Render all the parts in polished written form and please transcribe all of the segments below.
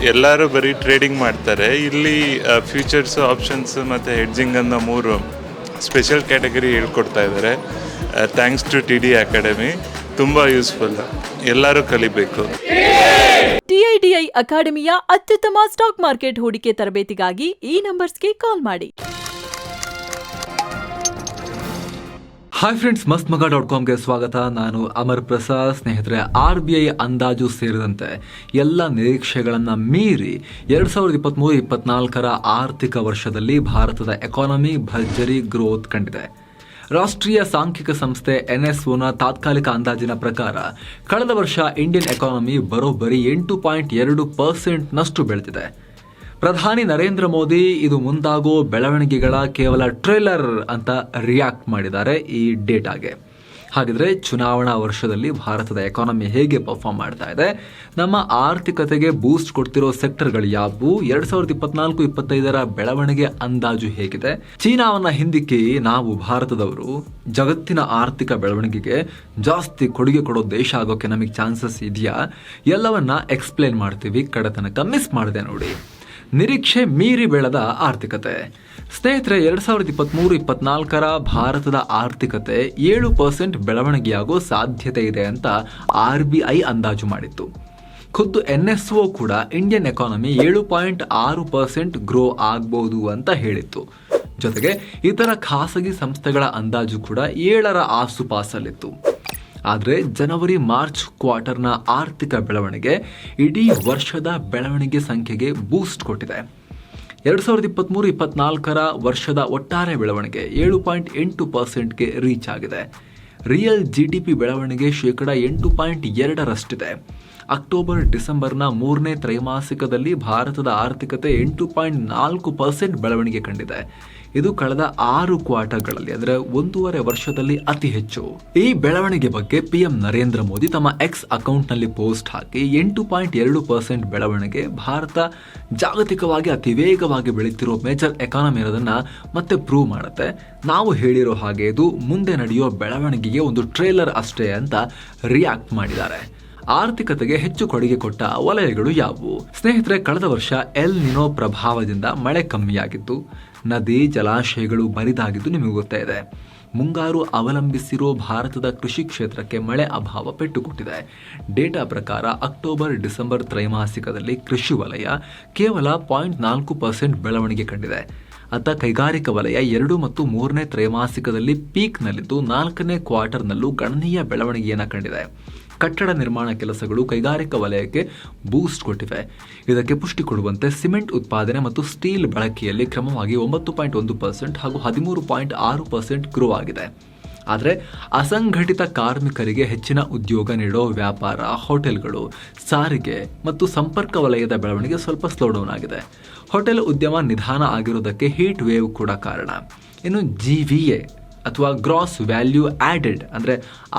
ಎಲ್ಲರೂ ಬರೀ ಟ್ರೇಡಿಂಗ್ ಮಾಡ್ತಾರೆ. ಇಲ್ಲಿ ಫ್ಯೂಚರ್ಸ್, ಆಪ್ಷನ್ಸ್ ಮತ್ತು ಹೆಡ್ಜಿಂಗ್ ಅನ್ನೋ 3 ಸ್ಪೆಷಲ್ ಕ್ಯಾಟಗರಿ ಹೇಳ್ಕೊಡ್ತಾ ಇದ್ದಾರೆ. Thanks to TD academy. ತುಂಬ ಯೂಸ್ಫುಲ್, ಎಲ್ಲರೂ ಕಲಿಬೇಕು. TIDI ಅಕಾಡೆಮಿಯ ಅತ್ಯುತ್ತಮ ಸ್ಟಾಕ್ ಮಾರ್ಕೆಟ್ ಹೂಡಿಕೆ ತರಬೇತಿಗಾಗಿ ಈ ನಂಬರ್ಸ್ಗೆ ಕಾಲ್ ಮಾಡಿ. ಹಾಯ್ ಫ್ರೆಂಡ್ಸ್, mastmaga.comಗೆ ಸ್ವಾಗತ. ನಾನು ಅಮರ್ ಪ್ರಸಾದ್. ಸ್ನೇಹಿತರೆ, RBI ಅಂದಾಜು ಸೇರಿದಂತೆ ಎಲ್ಲ ನಿರೀಕ್ಷೆಗಳನ್ನು ಮೀರಿ 2023-24 ಆರ್ಥಿಕ ವರ್ಷದಲ್ಲಿ ಭಾರತದ ಎಕಾನಮಿ ಭರ್ಜರಿ ಗ್ರೋತ್ ಕಂಡಿದೆ. ರಾಷ್ಟ್ರೀಯ ಸಾಂಖ್ಯಿಕ ಸಂಸ್ಥೆ NSOನ ತಾತ್ಕಾಲಿಕ ಅಂದಾಜಿನ ಪ್ರಕಾರ ಕಳೆದ ವರ್ಷ ಇಂಡಿಯನ್ ಎಕಾನಮಿ ಬರೋಬ್ಬರಿ 8.2% ಬೆಳೆದಿದೆ. ಪ್ರಧಾನಿ ನರೇಂದ್ರ ಮೋದಿ ಇದು ಮುಂದಾಗೋ ಬೆಳವಣಿಗೆಗಳ ಕೇವಲ ಟ್ರೇಲರ್ ಅಂತ ರಿಯಾಕ್ಟ್ ಮಾಡಿದ್ದಾರೆ ಈ ಡೇಟಾಗೆ. ಹಾಗಿದ್ರೆ ಚುನಾವಣಾ ವರ್ಷದಲ್ಲಿ ಭಾರತದ ಎಕಾನಮಿ ಹೇಗೆ ಪರ್ಫಾರ್ಮ್ ಮಾಡ್ತಾ ಇದೆ, ನಮ್ಮ ಆರ್ಥಿಕತೆಗೆ ಬೂಸ್ಟ್ ಕೊಡ್ತಿರೋ ಸೆಕ್ಟರ್ಗಳು ಯಾವುವು, 2024-25 ಬೆಳವಣಿಗೆ ಅಂದಾಜು ಹೇಗಿದೆ, ಚೀನಾವನ್ನ ಹಿಂದಿಕ್ಕಿ ನಾವು ಭಾರತದವರು ಜಗತ್ತಿನ ಆರ್ಥಿಕ ಬೆಳವಣಿಗೆಗೆ ಜಾಸ್ತಿ ಕೊಡುಗೆ ಕೊಡೋ ದೇಶ ಆಗೋಕೆ ನಮಗೆ ಚಾನ್ಸಸ್ ಇದೆಯಾ, ಎಲ್ಲವನ್ನ ಎಕ್ಸ್ಪ್ಲೇನ್ ಮಾಡ್ತೀವಿ. ಕಡೆ ತನಕ ಮಿಸ್ ಮಾಡಿದೆ ನೋಡಿ. ನಿರೀಕ್ಷೆ ಮೀರಿ ಬೆಳೆದ ಆರ್ಥಿಕತೆ. ಸ್ನೇಹಿತರೆ, 2023-24 ಭಾರತದ ಆರ್ಥಿಕತೆ 7% ಬೆಳವಣಿಗೆಯಾಗೋ ಸಾಧ್ಯತೆ ಇದೆ ಅಂತ RBI ಅಂದಾಜು ಮಾಡಿತ್ತು. ಖುದ್ದು NSO ಕೂಡ ಇಂಡಿಯನ್ ಎಕಾನಮಿ 7.6% ಗ್ರೋ ಆಗ್ಬೋದು ಅಂತ ಹೇಳಿತ್ತು. ಜೊತೆಗೆ ಇತರ ಖಾಸಗಿ ಸಂಸ್ಥೆಗಳ ಅಂದಾಜು ಕೂಡ 7ರ ಆಸುಪಾಸಲ್ಲಿತ್ತು. ಆದರೆ ಜನವರಿ-ಮಾರ್ಚ್ ಕ್ವಾರ್ಟರ್ನ ಆರ್ಥಿಕ ಬೆಳವಣಿಗೆ ಇಡೀ ವರ್ಷದ ಬೆಳವಣಿಗೆ ಸಂಖ್ಯೆಗೆ ಬೂಸ್ಟ್ ಕೊಟ್ಟಿದೆ. 2023-24 ವರ್ಷದ ಒಟ್ಟಾರೆ ಬೆಳವಣಿಗೆ 7.8%ಗೆ ರೀಚ್ ಆಗಿದೆ. ರಿಯಲ್ GDP ಬೆಳವಣಿಗೆ 8.2%ರಷ್ಟಿದೆ. ಅಕ್ಟೋಬರ್-ಡಿಸೆಂಬರ್ನ 3ನೇ ತ್ರೈಮಾಸಿಕದಲ್ಲಿ ಭಾರತದ ಆರ್ಥಿಕತೆ 8.4% ಬೆಳವಣಿಗೆ ಕಂಡಿದೆ. ಇದು ಕಳೆದ 6 ಕ್ವಾರ್ಟರ್ಗಳಲ್ಲಿ, ಅಂದರೆ 1.5 ವರ್ಷದಲ್ಲಿ ಅತಿ ಹೆಚ್ಚು. ಈ ಬೆಳವಣಿಗೆ ಬಗ್ಗೆ PM ನರೇಂದ್ರ ಮೋದಿ ತಮ್ಮ X ಅಕೌಂಟ್ನಲ್ಲಿ ಪೋಸ್ಟ್ ಹಾಕಿ 8.2% ಬೆಳವಣಿಗೆ ಭಾರತ ಜಾಗತಿಕವಾಗಿ ಅತಿ ವೇಗವಾಗಿ ಬೆಳೀತಿರೋ ಮೇಜರ್ ಎಕಾನಮಿ ಇರೋದನ್ನ ಮತ್ತೆ ಪ್ರೂವ್ ಮಾಡುತ್ತೆ. ನಾವು ಹೇಳಿರೋ ಹಾಗೆ ಇದು ಮುಂದೆ ನಡೆಯೋ ಬೆಳವಣಿಗೆಗೆ ಒಂದು ಟ್ರೇಲರ್ ಅಷ್ಟೇ ಅಂತ ರಿಯಾಕ್ಟ್ ಮಾಡಿದ್ದಾರೆ. ಆರ್ಥಿಕತೆಗೆ ಹೆಚ್ಚು ಕೊಡುಗೆ ಕೊಟ್ಟ ವಲಯಗಳು ಯಾವುವು? ಸ್ನೇಹಿತರೆ, ಕಳೆದ ವರ್ಷ ಎಲ್ ನಿನೋ ಪ್ರಭಾವದಿಂದ ಮಳೆ ಕಮ್ಮಿಯಾಗಿತ್ತು. ನದಿ ಜಲಾಶಯಗಳು ಬರಿದಾಗಿದ್ದು ನಿಮಗೆ ಗೊತ್ತೇ ಇದೆ. ಮುಂಗಾರು ಅವಲಂಬಿಸಿರೋ ಭಾರತದ ಕೃಷಿ ಕ್ಷೇತ್ರಕ್ಕೆ ಮಳೆ ಅಭಾವ ಪೆಟ್ಟು ಕೊಟ್ಟಿದೆ. ಡೇಟಾ ಪ್ರಕಾರ ಅಕ್ಟೋಬರ್-ಡಿಸೆಂಬರ್ ತ್ರೈಮಾಸಿಕದಲ್ಲಿ ಕೃಷಿ ವಲಯ ಕೇವಲ 0.4% ಬೆಳವಣಿಗೆ ಕಂಡಿದೆ. ಅತ್ತ ಕೈಗಾರಿಕಾ ವಲಯ 2 ಮತ್ತು 3ನೇ ತ್ರೈಮಾಸಿಕದಲ್ಲಿ ಪೀಕ್ನಲ್ಲಿದ್ದು 4ನೇ ಕ್ವಾರ್ಟರ್ನಲ್ಲೂ ಗಣನೀಯ ಬೆಳವಣಿಗೆಯನ್ನು ಕಂಡಿದೆ. ಕಟ್ಟಡ ನಿರ್ಮಾಣ ಕೆಲಸಗಳು ಕೈಗಾರಿಕಾ ವಲಯಕ್ಕೆ ಬೂಸ್ಟ್ ಕೊಟ್ಟಿವೆ. ಇದಕ್ಕೆ ಪುಷ್ಟಿ ಕೊಡುವಂತೆ ಸಿಮೆಂಟ್ ಉತ್ಪಾದನೆ ಮತ್ತು ಸ್ಟೀಲ್ ಬಳಕೆಯಲ್ಲಿ ಕ್ರಮವಾಗಿ 9.1% ಹಾಗೂ 13.6% ಗ್ರೋ ಆಗಿದೆ. ಆದರೆ ಅಸಂಘಟಿತ ಕಾರ್ಮಿಕರಿಗೆ ಹೆಚ್ಚಿನ ಉದ್ಯೋಗ ನೀಡೋ ವ್ಯಾಪಾರ, ಹೋಟೆಲ್ಗಳು, ಸಾರಿಗೆ ಮತ್ತು ಸಂಪರ್ಕ ವಲಯದ ಬೆಳವಣಿಗೆ ಸ್ವಲ್ಪ ಸ್ಲೋಡೌನ್ ಆಗಿದೆ. ಹೋಟೆಲ್ ಉದ್ಯಮ ನಿಧಾನ ಆಗಿರೋದಕ್ಕೆ ಹೀಟ್ ವೇವ್ ಕೂಡ ಕಾರಣ. ಇನ್ನು GVA ಅಥವಾ ಗ್ರಾಸ್ ವ್ಯಾಲ್ಯೂ ಆಡೆಡ್ ಅಂದರೆ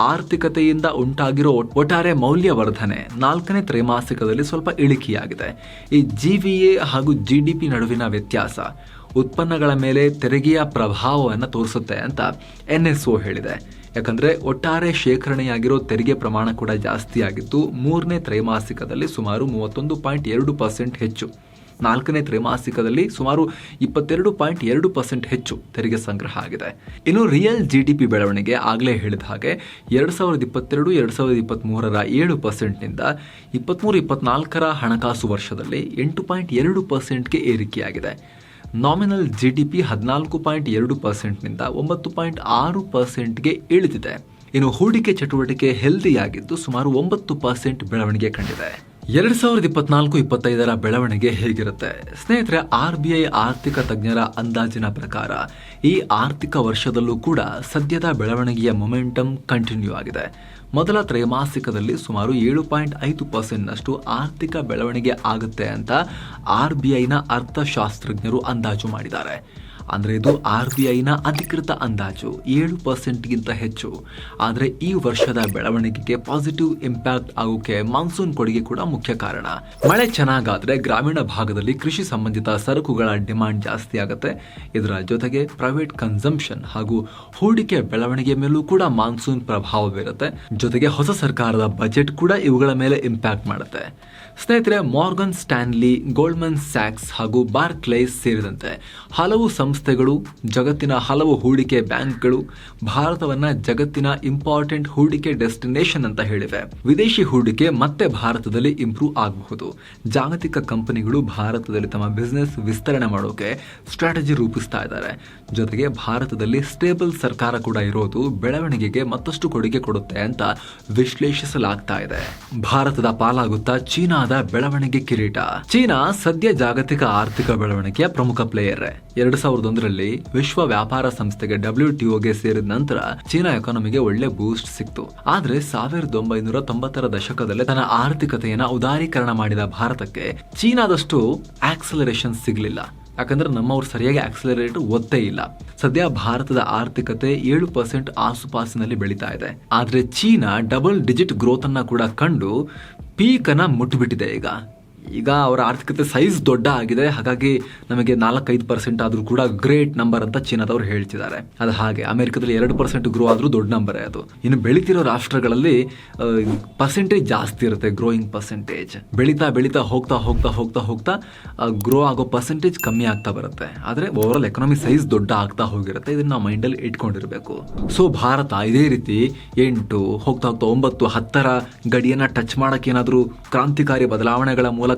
ಆರ್ಥಿಕತೆಯಿಂದ ಉಂಟಾಗಿರೋ ಒಟ್ಟಾರೆ ಮೌಲ್ಯವರ್ಧನೆ 4ನೇ ತ್ರೈಮಾಸಿಕದಲ್ಲಿ ಸ್ವಲ್ಪ ಇಳಿಕೆಯಾಗಿದೆ. ಈ GVA ಹಾಗೂ GDP ನಡುವಿನ ವ್ಯತ್ಯಾಸ ಉತ್ಪನ್ನಗಳ ಮೇಲೆ ತೆರಿಗೆಯ ಪ್ರಭಾವವನ್ನು ತೋರಿಸುತ್ತೆ ಅಂತ NSO ಹೇಳಿದೆ. ಯಾಕಂದರೆ ಒಟ್ಟಾರೆ ಶೇಖರಣೆಯಾಗಿರೋ ತೆರಿಗೆ ಪ್ರಮಾಣ ಕೂಡ ಜಾಸ್ತಿ ಆಗಿದ್ದು 3ನೇ ತ್ರೈಮಾಸಿಕದಲ್ಲಿ ಸುಮಾರು 31.2% ಹೆಚ್ಚು. 4ನೇ ತ್ರೈಮಾಸಿಕದಲ್ಲಿ ಸುಮಾರು 22.2% ಹೆಚ್ಚು ತೆರಿಗೆ ಸಂಗ್ರಹ ಆಗಿದೆ. ಇನ್ನು ರಿಯಲ್ GDP ಬೆಳವಣಿಗೆ ಆಗಲೇ ಹೇಳಿದ ಹಾಗೆ 2022-2023 7%ನಿಂದ 23-24 ಹಣಕಾಸು ವರ್ಷದಲ್ಲಿ 8.2%ಗೆ ಏರಿಕೆಯಾಗಿದೆ. ನಾಮಿನಲ್ GDP 14.2%ನಿಂದ 9.6%ಗೆ ಇಳಿದಿದೆ. ಇನ್ನು ಹೂಡಿಕೆ ಚಟುವಟಿಕೆ ಹೆಲ್ದಿಯಾಗಿದ್ದು ಸುಮಾರು 9% ಬೆಳವಣಿಗೆ ಕಂಡಿದೆ. 2024-25 ಬೆಳವಣಿಗೆ ಹೇಗಿರುತ್ತೆ? ಸ್ನೇಹಿತರೆ, RBI ಆರ್ಥಿಕ ತಜ್ಞರ ಅಂದಾಜಿನ ಪ್ರಕಾರ ಈ ಆರ್ಥಿಕ ವರ್ಷದಲ್ಲೂ ಕೂಡ ಸದ್ಯದ ಬೆಳವಣಿಗೆಯ ಮೊಮೆಂಟಮ್ ಕಂಟಿನ್ಯೂ ಆಗಿದೆ. ಮೊದಲ ತ್ರೈಮಾಸಿಕದಲ್ಲಿ ಸುಮಾರು 7.5%ನಷ್ಟು ಆರ್ಥಿಕ ಬೆಳವಣಿಗೆ ಆಗುತ್ತೆ ಅಂತ RBIನ ಅರ್ಥಶಾಸ್ತ್ರಜ್ಞರು ಅಂದಾಜು ಮಾಡಿದ್ದಾರೆ. ಅಂದರೆ ಇದು RBIನ ಅಧಿಕೃತ ಅಂದಾಜು 7%ಗಿಂತ ಹೆಚ್ಚು. ಆದರೆ ಈ ವರ್ಷದ ಬೆಳವಣಿಗೆಗೆ ಪಾಸಿಟಿವ್ ಇಂಪ್ಯಾಕ್ಟ್ ಆಗೋಕೆ ಮಾನ್ಸೂನ್ ಕೊಡುಗೆ ಕೂಡ ಮುಖ್ಯ ಕಾರಣ. ಮಳೆ ಚೆನ್ನಾಗಾದ್ರೆ ಗ್ರಾಮೀಣ ಭಾಗದಲ್ಲಿ ಕೃಷಿ ಸಂಬಂಧಿತ ಸರಕುಗಳ ಡಿಮಾಂಡ್ ಜಾಸ್ತಿ ಆಗುತ್ತೆ. ಇದರ ಜೊತೆಗೆ ಪ್ರೈವೇಟ್ ಕನ್ಸಂಪ್ಷನ್ ಹಾಗೂ ಹೂಡಿಕೆ ಬೆಳವಣಿಗೆ ಮೇಲೂ ಕೂಡ ಮಾನ್ಸೂನ್ ಪ್ರಭಾವ ಬೀರುತ್ತೆ. ಜೊತೆಗೆ ಹೊಸ ಸರ್ಕಾರದ ಬಜೆಟ್ ಕೂಡ ಇವುಗಳ ಮೇಲೆ ಇಂಪ್ಯಾಕ್ಟ್ ಮಾಡುತ್ತೆ. ಸ್ನೇಹಿತರೆ, ಮಾರ್ಗನ್ ಸ್ಟ್ಯಾನ್ಲಿ, ಗೋಲ್ಡ್ಮನ್ ಸ್ಯಾಕ್ಸ್ ಹಾಗೂ ಬಾರ್ಕ್ಲೇಸ್ ಸೇರಿದಂತೆ ಹಲವು ಸಂಸ್ಥೆಗಳು, ಜಗತ್ತಿನ ಹಲವು ಹೂಡಿಕೆ ಬ್ಯಾಂಕ್ಗಳು ಭಾರತವನ್ನ ಜಗತ್ತಿನ ಇಂಪಾರ್ಟೆಂಟ್ ಹೂಡಿಕೆ ಡೆಸ್ಟಿನೇಷನ್ ಅಂತ ಹೇಳಿವೆ. ವಿದೇಶಿ ಹೂಡಿಕೆ ಮತ್ತೆ ಭಾರತದಲ್ಲಿ ಇಂಪ್ರೂವ್ ಆಗಬಹುದು. ಜಾಗತಿಕ ಕಂಪನಿಗಳು ಭಾರತದಲ್ಲಿ ತಮ್ಮ ಬಿಸ್ನೆಸ್ ವಿಸ್ತರಣೆ ಮಾಡೋಕೆ ಸ್ಟ್ರಾಟಜಿ ರೂಪಿಸ್ತಾ ಇದ್ದಾರೆ. ಜೊತೆಗೆ ಭಾರತದಲ್ಲಿ ಸ್ಟೇಬಲ್ ಸರ್ಕಾರ ಕೂಡ ಇರೋದು ಬೆಳವಣಿಗೆಗೆ ಮತ್ತಷ್ಟು ಕೊಡುಗೆ ಕೊಡುತ್ತೆ ಅಂತ ವಿಶ್ಲೇಷಿಸಲಾಗ್ತಾ ಇದೆ. ಭಾರತದ ಪಾಲಾಗುತ್ತಾ ಚೀನಾದ ಬೆಳವಣಿಗೆ ಕಿರೀಟ. ಚೀನಾ ಸದ್ಯ ಜಾಗತಿಕ ಆರ್ಥಿಕ ಬೆಳವಣಿಗೆಯ ಪ್ರಮುಖ ಪ್ಲೇಯರ್. 2001ರಲ್ಲಿ ವಿಶ್ವ ವ್ಯಾಪಾರ ಸಂಸ್ಥೆಗೆ WTOಗೆ ಸೇರಿದ ನಂತರ ಚೀನಾ ಎಕಾನಮಿಗೆ ಒಳ್ಳೆ ಬೂಸ್ಟ್ ಸಿಕ್ತು. ಆದ್ರೆ 1990ರ ದಶಕದಲ್ಲಿ ತನ್ನ ಆರ್ಥಿಕತೆಯನ್ನ ಉದಾರೀಕರಣ ಮಾಡಿದ ಭಾರತಕ್ಕೆ ಚೀನಾದಷ್ಟು ಆಕ್ಸಲರೇಷನ್ ಸಿಗ್ಲಿಲ್ಲ. ಯಾಕಂದ್ರೆ ನಮ್ಮವ್ರು ಸರಿಯಾಗಿ ಆಕ್ಸಲರೇಟರ್ ಒತ್ತೇ ಇಲ್ಲ. ಸದ್ಯ ಭಾರತದ ಆರ್ಥಿಕತೆ 7% ಆಸುಪಾಸಿನಲ್ಲಿ ಬೆಳೀತಾ ಇದೆ. ಆದ್ರೆ ಚೀನಾ ಡಬಲ್ ಡಿಜಿಟ್ ಗ್ರೋತ್ ಅನ್ನ ಕೂಡ ಕಂಡು ಪೀಕ್ ಅನ್ನ ಮುಟ್ಟಿಬಿಟ್ಟಿದೆ. ಈಗ ಅವರ ಆರ್ಥಿಕತೆ ಸೈಜ್ ದೊಡ್ಡ ಆಗಿದೆ. ಹಾಗಾಗಿ ನಮಗೆ 4-5% ಆದ್ರೂ ಕೂಡ ಗ್ರೇಟ್ ನಂಬರ್ ಅಂತ ಚೀನಾದವ್ರು ಹೇಳ್ತಿದ್ದಾರೆ. ಅದು ಹಾಗೆ ಅಮೆರಿಕದಲ್ಲಿ 2% ಗ್ರೋ ಆದ್ರೂ ದೊಡ್ಡ ನಂಬರೇ ಅದು. ಇನ್ನು ಬೆಳಿತಿರೋ ರಾಷ್ಟ್ರಗಳಲ್ಲಿ ಪರ್ಸೆಂಟೇಜ್ ಜಾಸ್ತಿ ಇರುತ್ತೆ, ಗ್ರೋಯಿಂಗ್ ಪರ್ಸೆಂಟೇಜ್. ಬೆಳೀತಾ ಬೆಳೀತಾ ಹೋಗ್ತಾ ಹೋಗ್ತಾ ಹೋಗ್ತಾ ಹೋಗ್ತಾ ಗ್ರೋ ಆಗೋ ಪರ್ಸೆಂಟೇಜ್ ಕಮ್ಮಿ ಆಗ್ತಾ ಬರುತ್ತೆ. ಆದ್ರೆ ಓವರ್ ಆಲ್ ಎಕಾನಮಿ ಸೈಜ್ ದೊಡ್ಡ ಆಗ್ತಾ ಹೋಗಿರುತ್ತೆ. ಇದನ್ನ ನಾವು ಮೈಂಡಲ್ಲಿ ಇಟ್ಕೊಂಡಿರ್ಬೇಕು. ಸೊ ಭಾರತ ಇದೇ ರೀತಿ 8 ಹೋಗ್ತಾ ಹೋಗ್ತಾ 9, 10ರ ಗಡಿಯನ್ನ ಟಚ್ ಮಾಡಕ್ಕೆ ಏನಾದ್ರೂ ಕ್ರಾಂತಿಕಾರಿ ಬದಲಾವಣೆಗಳ ಮೂಲಕ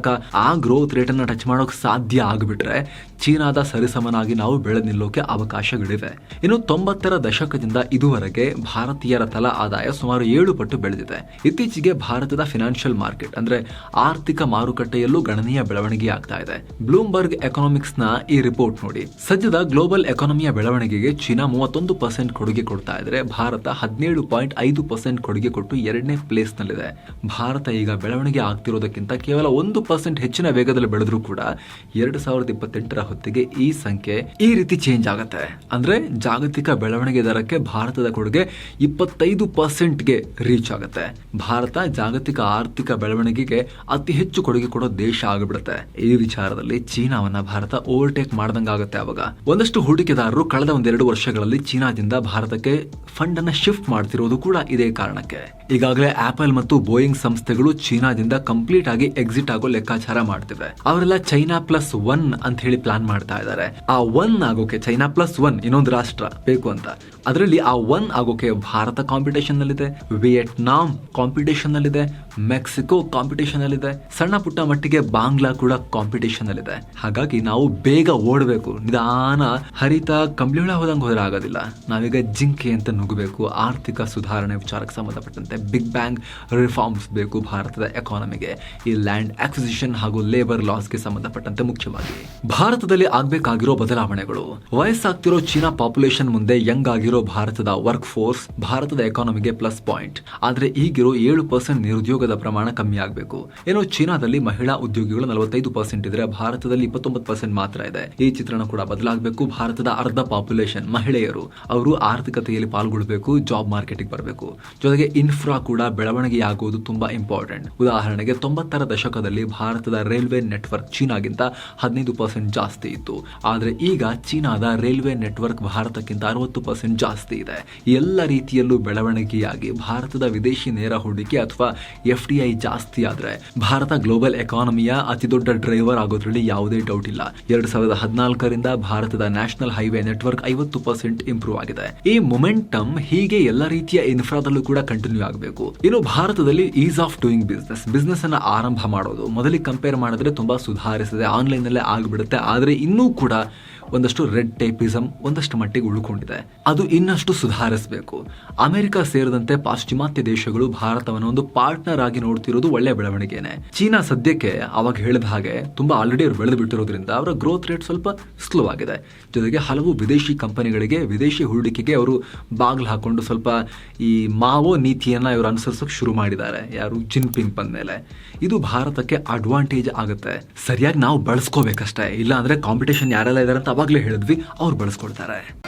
ಆ ಗ್ರೋತ್ ರೇಟ್ ಅನ್ನ ಟಚ್ ಮಾಡೋಕೆ ಸಾಧ್ಯ ಆಗಿಬಿಟ್ರೆ ಚೀನಾದ ಸರಿಸಮನಾಗಿ ನಾವು ಬೆಳೆದು ನಿಲ್ಲೋಕೆ ಅವಕಾಶಗಳಿವೆ. ಇನ್ನು 90ರ ದಶಕದಿಂದ ಇದುವರೆಗೆ ಭಾರತೀಯರ ತಲಾ ಆದಾಯ ಸುಮಾರು 7 ಪಟ್ಟು ಬೆಳೆದಿದೆ. ಇತ್ತೀಚೆಗೆ ಭಾರತದ ಫಿನಾನ್ಷಿಯಲ್ ಮಾರ್ಕೆಟ್ ಅಂದ್ರೆ ಆರ್ಥಿಕ ಮಾರುಕಟ್ಟೆಯಲ್ಲೂ ಗಣನೀಯ ಬೆಳವಣಿಗೆ ಆಗ್ತಾ ಇದೆ. ಬ್ಲೂಮ್ಬರ್ಗ್ ಎಕನಾಮಿಕ್ಸ್ ನ ಈ ರಿಪೋರ್ಟ್ ನೋಡಿ. ಸದ್ಯದ ಗ್ಲೋಬಲ್ ಎಕಾನಮಿಯ ಬೆಳವಣಿಗೆಗೆ ಚೀನಾ 31% ಕೊಡುಗೆ ಕೊಡ್ತಾ ಇದ್ರೆ ಭಾರತ 17.5% ಕೊಡುಗೆ ಕೊಟ್ಟು 2ನೇ ಪ್ಲೇಸ್ ನಲ್ಲಿದೆ. ಭಾರತ ಈಗ ಬೆಳವಣಿಗೆ ಆಗ್ತಿರೋದಕ್ಕಿಂತ ಕೇವಲ 1% ಹೆಚ್ಚಿನ ವೇಗದಲ್ಲಿ ಬೆಳೆದ್ರೂ ಕೂಡ 2028ರ ಹೊತ್ತಿಗೆ ಈ ಸಂಖ್ಯೆ ಈ ರೀತಿ ಚೇಂಜ್ ಆಗುತ್ತೆ. ಅಂದ್ರೆ ಜಾಗತಿಕ ಬೆಳವಣಿಗೆ ದರಕ್ಕೆ ಭಾರತದ ಕೊಡುಗೆ 25%ಗೆ ರೀಚ್ ಆಗುತ್ತೆ. ಭಾರತ ಜಾಗತಿಕ ಆರ್ಥಿಕ ಬೆಳವಣಿಗೆಗೆ ಅತಿ ಹೆಚ್ಚು ಕೊಡುಗೆ ಕೊಡೋ ದೇಶ ಆಗಿಬಿಡುತ್ತೆ. ಈ ವಿಚಾರದಲ್ಲಿ ಚೀನಾವನ್ನ ಭಾರತ ಓವರ್ಟೇಕ್ ಮಾಡ್ದಂಗಾಗುತ್ತೆ. ಅವಾಗ ಒಂದಷ್ಟು ಹೂಡಿಕೆದಾರರು ಕಳೆದ 1-2 ವರ್ಷಗಳಲ್ಲಿ ಚೀನಾದಿಂದ ಭಾರತಕ್ಕೆ ಫಂಡ್ ಅನ್ನ ಶಿಫ್ಟ್ ಮಾಡ್ತಿರೋದು ಕೂಡ ಇದೇ ಕಾರಣಕ್ಕೆ. ಈಗಾಗಲೇ ಆಪಲ್ ಮತ್ತು ಬೋಯಿಂಗ್ ಸಂಸ್ಥೆಗಳು ಚೀನಾದಿಂದ ಕಂಪ್ಲೀಟ್ ಆಗಿ ಎಕ್ಸಿಟ್ ಆಗೋ ಲೆಕ್ಕಾಚಾರ ಮಾಡ್ತಿವೆ. ಅವರೆಲ್ಲ ಚೈನಾ +1 ಅಂತ ಹೇಳಿ ಪ್ಲಾನ್ ಮಾಡ್ತಾ ಇದ್ದಾರೆ. ಆ 1 ಆಗೋಕೆ ಚೈನಾ +1 ಇನ್ನೊಂದು ರಾಷ್ಟ್ರ ಬೇಕು ಅಂತ. ಅದರಲ್ಲಿ ಆ 1 ಆಗೋಕೆ ಭಾರತ ಕಾಂಪಿಟೇಷನ್ ನಲ್ಲಿದೆ, ವಿಯೆಟ್ನಾಂ ಕಾಂಪಿಟೇಷನ್ ನಲ್ಲಿದೆ, ಮೆಕ್ಸಿಕೋ ಕಾಂಪಿಟೇಷನ್ ನಲ್ಲಿದೆ, ಸಣ್ಣ ಪುಟ್ಟ ಮಟ್ಟಿಗೆ ಬಾಂಗ್ಲಾ ಕೂಡ ಕಾಂಪಿಟೇಷನ್ ನಲ್ಲಿದೆ. ಹಾಗಾಗಿ ನಾವು ಬೇಗ ಓಡಬೇಕು. ನಿಧಾನ ಹರಿತಾ ಕಂಬ್ಳಿಹುಳ ಹೋದಂಗೆ ಹೋದ್ರೆ ಆಗೋದಿಲ್ಲ. ನಾವೀಗ ಜಿಂಕೆ ಅಂತ ನುಗ್ಗಬೇಕು. ಆರ್ಥಿಕ ಸುಧಾರಣೆ ವಿಚಾರಕ್ಕೆ ಸಂಬಂಧಪಟ್ಟಂತೆ ಬಿಗ್ ಬ್ಯಾಂಗ್ ರಿಫಾರ್ಮ್ಸ್ ಬೇಕು ಭಾರತದ ಎಕಾನಮಿಗೆ. ಈ ಲ್ಯಾಂಡ್ ಅಕ್ವಿಸಿಷನ್ ಹಾಗೂ ಲೇಬರ್ ಲಾಸ್ಗೆ ಸಂಬಂಧಪಟ್ಟಂತೆ ಮುಖ್ಯವಾಗಿ ಭಾರತದಲ್ಲಿ ಆಗ್ಬೇಕಾಗಿರೋ ಬದಲಾವಣೆಗಳು. ವಯಸ್ಸಾಗ್ತಿರೋ ಚೀನಾ ಪಾಪ್ಯುಲೇಷನ್ ಮುಂದೆ ಯಂಗ್ ಆಗಿರೋ ಭಾರತದ ವರ್ಕ್ ಫೋರ್ಸ್ ಭಾರತದ ಎಕಾನಮಿಗೆ ಪ್ಲಸ್ ಪಾಯಿಂಟ್. ಆದ್ರೆ ಈಗಿರೋ 7% ನಿರುದ್ಯೋಗದ ಪ್ರಮಾಣ ಕಮ್ಮಿ ಆಗಬೇಕು. ಏನೋ ಚೀನಾದಲ್ಲಿ ಮಹಿಳಾ ಉದ್ಯೋಗಿಗಳು 45% ಇದ್ರೆ ಭಾರತದಲ್ಲಿ 29% ಮಾತ್ರ ಇದೆ. ಈ ಚಿತ್ರಣ ಕೂಡ ಬದಲಾಗಬೇಕು. ಭಾರತದ ಅರ್ಧ ಪಾಪ್ಯುಲೇಷನ್ ಮಹಿಳೆಯರು. ಅವರು ಆರ್ಥಿಕತೆಯಲ್ಲಿ ಪಾಲ್ಗೊಳ್ಳಬೇಕು, ಜಾಬ್ ಮಾರ್ಕೆಟಿಗೆ ಬರಬೇಕು. ಜೊತೆಗೆ ಇನ್ಫ್ರಾ ಕೂಡ ಬೆಳವಣಿಗೆಯಾಗುವುದು ತುಂಬಾ ಇಂಪಾರ್ಟೆಂಟ್. ಉದಾಹರಣೆಗೆ 90ರ ದಶಕದಲ್ಲಿ ಭಾರತದ ರೈಲ್ವೆ ನೆಟ್ವರ್ಕ್ ಚೀನಾಗಿಂತ 15% ಜಾಸ್ತಿ ಇತ್ತು. ಆದ್ರೆ ಈಗ ಚೀನಾದ ರೈಲ್ವೆ ನೆಟ್ವರ್ಕ್ ಭಾರತಕ್ಕಿಂತ 60% ಜಾಸ್ತಿ ಇದೆ. ಎಲ್ಲ ರೀತಿಯಲ್ಲೂ ಬೆಳವಣಿಗೆಯಾಗಿ ಭಾರತದ ವಿದೇಶಿ ನೇರ ಹೂಡಿಕೆ ಅಥವಾ FDI ಜಾಸ್ತಿ ಆದ್ರೆ ಭಾರತ ಗ್ಲೋಬಲ್ ಎಕಾನಮಿಯ ಅತಿ ದೊಡ್ಡ ಡ್ರೈವರ್ ಆಗೋದ್ರಲ್ಲಿ ಯಾವುದೇ ಡೌಟ್ ಇಲ್ಲ. 2014ರಿಂದ ಭಾರತದ ನ್ಯಾಷನಲ್ ಹೈವೇ ನೆಟ್ವರ್ಕ್ 50% ಇಂಪ್ರೂವ್ ಆಗಿದೆ. ಈ ಮೊಮೆಂಟಮ್ ಹೀಗೆ ಎಲ್ಲ ರೀತಿಯ ಇನ್ಫ್ರಾದಲ್ಲೂ ಕೂಡ ಕಂಟಿನ್ಯೂ ಆಗಬೇಕು. ಇನ್ನು ಭಾರತದಲ್ಲಿ ಈಸ್ ಆಫ್ ಡೂಯಿಂಗ್ ಬಿಸ್ನೆಸ್ ಅನ್ನ ಆರಂಭ ಮಾಡೋದು ಮೊದಲಿಗೆ ಕಂಪೇರ್ ಮಾಡಿದ್ರೆ ತುಂಬಾ ಸುಧಾರಿಸಿದೆ. ಆನ್ಲೈನ್ ನಲ್ಲೇ ಆಗ್ಬಿಡುತ್ತೆ. ಆದ್ರೆ ಇನ್ನೂ ಕೂಡ ಒಂದಷ್ಟು ರೆಡ್ ಟೇಪಿಸಮ್ ಒಂದಷ್ಟು ಮಟ್ಟಿಗೆ ಉಳ್ಕೊಂಡಿದೆ. ಅದು ಇನ್ನಷ್ಟು ಸುಧಾರಿಸಬೇಕು. ಅಮೆರಿಕ ಸೇರಿದಂತೆ ಪಾಶ್ಚಿಮಾತ್ಯ ದೇಶಗಳು ಭಾರತವನ್ನು ಒಂದು ಪಾರ್ಟ್ನರ್ ಆಗಿ ನೋಡ್ತಿರೋದು ಒಳ್ಳೆ ಬೆಳವಣಿಗೆನೆ. ಚೀನಾ ಸದ್ಯಕ್ಕೆ ಅವಾಗ ಹೇಳಿದ ಹಾಗೆ ತುಂಬಾ ಆಲ್ರೆಡಿ ಅವರು ಬೆಳೆದು ಬಿಟ್ಟಿರೋದ್ರಿಂದ ಅವರ ಗ್ರೋತ್ ರೇಟ್ ಸ್ವಲ್ಪ ಸ್ಲೋ ಆಗಿದೆ. ಜೊತೆಗೆ ಹಲವು ವಿದೇಶಿ ಕಂಪನಿಗಳಿಗೆ ವಿದೇಶಿ ಹೂಡಿಕೆಗೆ ಅವರು ಬಾಗ್ಲು ಹಾಕೊಂಡು ಸ್ವಲ್ಪ ಈ ಮಾವೋ ನೀತಿಯನ್ನ ಇವರು ಅನುಸರಿಸೋಕೆ ಶುರು ಮಾಡಿದ್ದಾರೆ. ಯಾರು ಜಿನ್ಪಿಂಗ್ ಬಂದ್ಮೇಲೆ ಇದು ಭಾರತಕ್ಕೆ ಅಡ್ವಾಂಟೇಜ್ ಆಗುತ್ತೆ. ಸರಿಯಾಗಿ ನಾವು ಬಳಸ್ಕೋಬೇಕಷ್ಟೇ. ಇಲ್ಲ ಅಂದ್ರೆ ಕಾಂಪಿಟೇಷನ್ ಯಾರೆಲ್ಲ ಇದಾರೆ ಅಂತ ಅವಾಗಲೇ ಹೇಳಿದ್ವಿ, ಅವ್ರು ಬಳಸ್ಕೊಳ್ತಾರೆ.